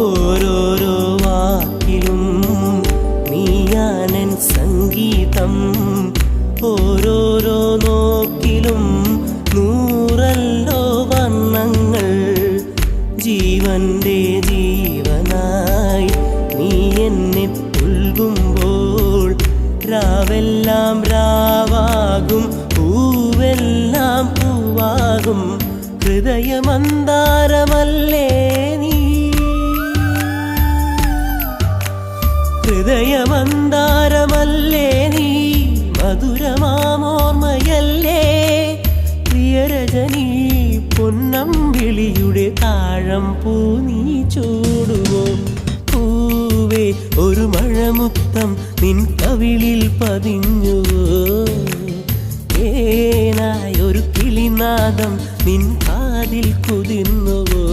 ഓരോരോ വാക്കിലും നീയാനൻ സംഗീതം, ഓരോരോ നോക്കിലും നൂറല്ലോ വർണ്ണങ്ങൾ. ജീവന്റെ ജീവനായി നീ എന്നെ പുൽകുമ്പോൾ രാവെല്ലാം രാവാകും, പൂവെല്ലാം പൂവാകും. ഹൃദയമന്താരമല്ലേ നീ, ഹൃദയമന്താരമല്ലേ നീ, മധുരമാമോർമ്മയല്ലേ പ്രിയരജനി. പൊന്നമ്പിളിയുടെ താഴം പൂ നീ ചൂടുവോ? പൂവേ ഒരു മഴമുക്തം നിൻ കവിളിൽ പതിഞ്ഞുവോ? ഏനായൊരു കിളിനാദം നിൻ കാതിൽ കുതിർന്നുവോ?